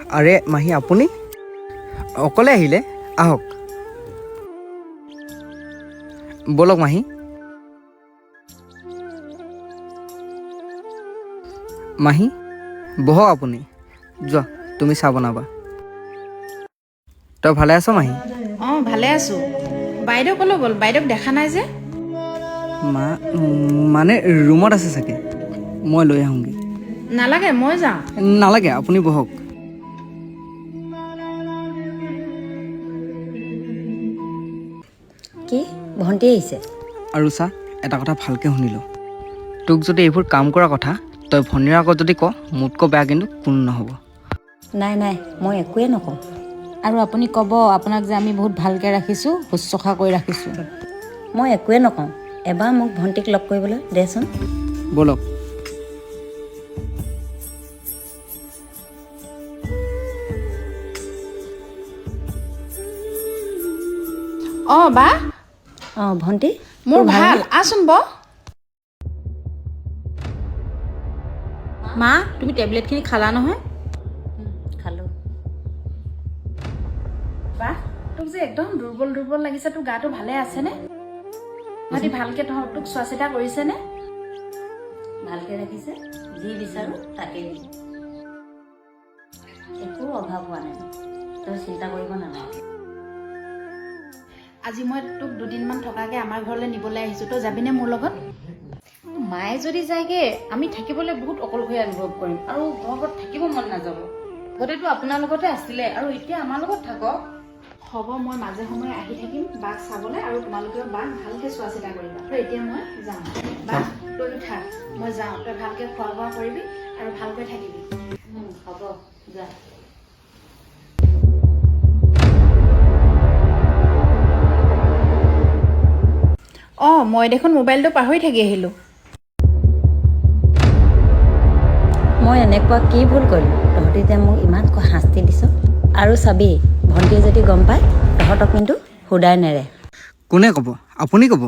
আৰে মাহী আপুনি অকলে আহিলে আহক বলক মাহী মাহী বহক আপুনি যোৱা তুমি চাহ বনাবা তই ভালে আছ মাহী অঁ ভালে আছোঁ বাইদেউ ক'লৈ গ'ল বাইদেউক দেখা নাই যে মানে ৰুমত আছে চাগে মই লৈ আহোঁগৈ নালাগে মই যাওঁ নালাগে আপুনি বহক কি ভণ্টি আহিছে আৰু চা এটা কথা ভালকৈ শুনিলোঁ তোক যদি এইবোৰ কাম কৰা কথা তই ভনীৰ আগত যদি ক মোতকৈ বেয়া কিন্তু কোনো নহ'ব নাই নাই মই একোৱে নকওঁ আৰু আপুনি ক'ব আপোনাক যে আমি বহুত ভালকৈ ৰাখিছোঁ শুশ্ৰূষা কৰি ৰাখিছোঁ মই একোৱে নকওঁ এবাৰ মোক ভণ্টিক লগ কৰিবলৈ দেচোন বলক অঁ বা অঁ ভণ্টি মোৰ ভাল আচোন ব মা তুমি টেবলেটখিনি খালা নহয় খালোঁ বা তোক যে একদম দুৰ্বল দুৰ্বল লাগিছে তোৰ গাটো ভালে আছেনে সিহঁতি ভালকৈ তোক চোৱা চিতা কৰিছেনে ভালকৈ ৰাখিছে যি বিচাৰোঁ তাকেই দিম একো অভাৱ হোৱা নাই তই চিন্তা কৰিব নালাগে আজি মই তোক দুদিনমান থকাকৈ আমাৰ ঘৰলৈ নিবলৈ আহিছোঁ তই যাবিনে মোৰ লগত মায়ে যদি যায়গৈ আমি থাকিবলৈ বহুত অকলশৰীয়া অনুভৱ কৰিম আৰু ঘৰত থাকিব মন নাযাব গোটেইটো আপোনাৰ লগতে আছিলে আৰু এতিয়া আমাৰ লগত থাকক হ'ব মই মাজে সময়ে আহি থাকিম বাক চাবলৈ আৰু তোমালোকেও বাক ভালকৈ চোৱা চিতা কৰিবা তই এতিয়া মই যাওঁ বা তই থাক মই যাওঁ তই ভালকৈ খোৱা বোৱা কৰিবি আৰু ভালকৈ থাকিবি হ'ব যা অঁ মই দেখোন মোবাইলটো পাহৰি থাকি আহিলোঁ মই এনেকুৱা কি ভুল কৰিলোঁ তহঁতি যে মোক ইমান শাস্তি দিছ আৰু চাবি ভণ্টিয়ে যদি গম পায় তহঁতক কিন্তু সুদাই নেৰে কোনে ক'ব আপুনি ক'ব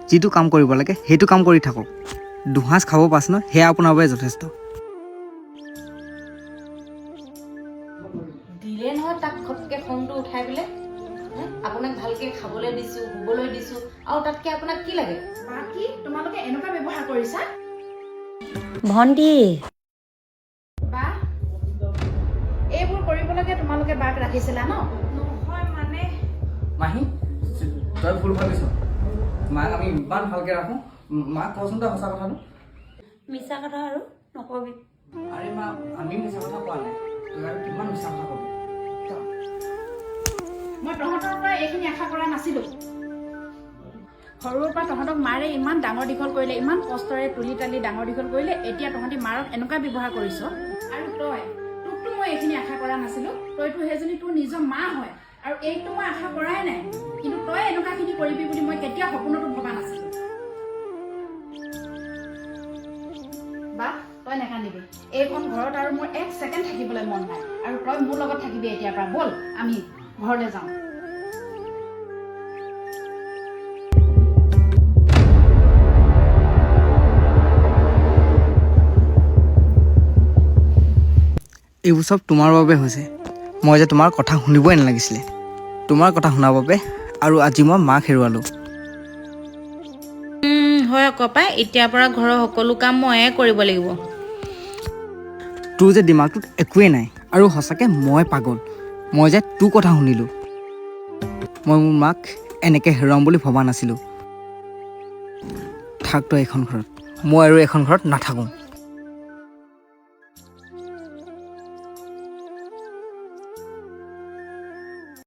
যিটো কাম কৰিব লাগে সেইটো কাম কৰি থাকক দুসাঁজ খাব পাছ ন সেয়া আপোনাৰ বাবে যথেষ্ট দিলে নহয় তাক ঘপকৈ খংটো উঠাই পেলাই আপোনাক ভালকৈ খাবলৈ দিছোঁ শুবলৈ দিছোঁ আৰু তাতকৈ আপোনাক কি লাগে বাকী তোমালোকে এনেকুৱা ব্যৱহাৰ কৰিছা ভণ্টি বা এইবোৰ কৰিবলৈকে তোমালোকে বাক ৰাখিছিলা ন নহয় মানে মাহী তই ভুল ভাবিছ মাক আমি ইমান ভালকৈ ৰাখোঁ মাক কচোন তই সঁচা কথাটো মিছা কথা আৰু নকবি আৰে মা আমি মিছা কথা কোৱা নাই তই আৰু কিমান মিছা কথা ক'বি মই তহঁতৰ পৰা এইখিনি আশা কৰা নাছিলোঁ সৰুৰ পৰা তহঁতক মাৰে ইমান ডাঙৰ দীঘল কৰিলে ইমান কষ্টৰে তুলি তালি ডাঙৰ দীঘল কৰিলে এতিয়া তহঁতি মাৰক এনেকুৱা ব্যৱহাৰ কৰিছ আৰু তোকতো মই এইখিনি আশা কৰা নাছিলোঁ তইতো সেইজনী তোৰ নিজৰ মা হয় আৰু এইটো মই আশা কৰাই নাই কিন্তু তই এনেকুৱাখিনি কৰিবি বুলি মই কেতিয়াও সপোনতো ভবা নাছিলোঁ বা তই নাকান্দিবি এইখন ঘৰত আৰু মোৰ এক ছেকেণ্ড থাকিবলৈ মন নাই আৰু তই মোৰ লগত থাকিবি এতিয়াৰ পৰা ব'ল আমি ঘৰলৈ যাওঁ এইবোৰ চব তোমাৰ বাবে হৈছে মই যে তোমাৰ কথা শুনিবই নালাগিছিলে তোমাৰ কথা শুনাৰ বাবে আৰু আজি মই মাক হেৰুৱালোঁ হয় আকৌ পাই এতিয়াৰ পৰা ঘৰৰ সকলো কাম ময়ে কৰিব লাগিব তোৰ যে দিমাগটোত একোৱেই নাই আৰু সঁচাকৈ মই পাগল মই যে তোৰ কথা শুনিলোঁ মই মোৰ মাক এনেকৈ হেৰুৱাম বুলি ভবা নাছিলোঁ থাক তই এইখন ঘৰত মই আৰু এইখন ঘৰত নাথাকোঁ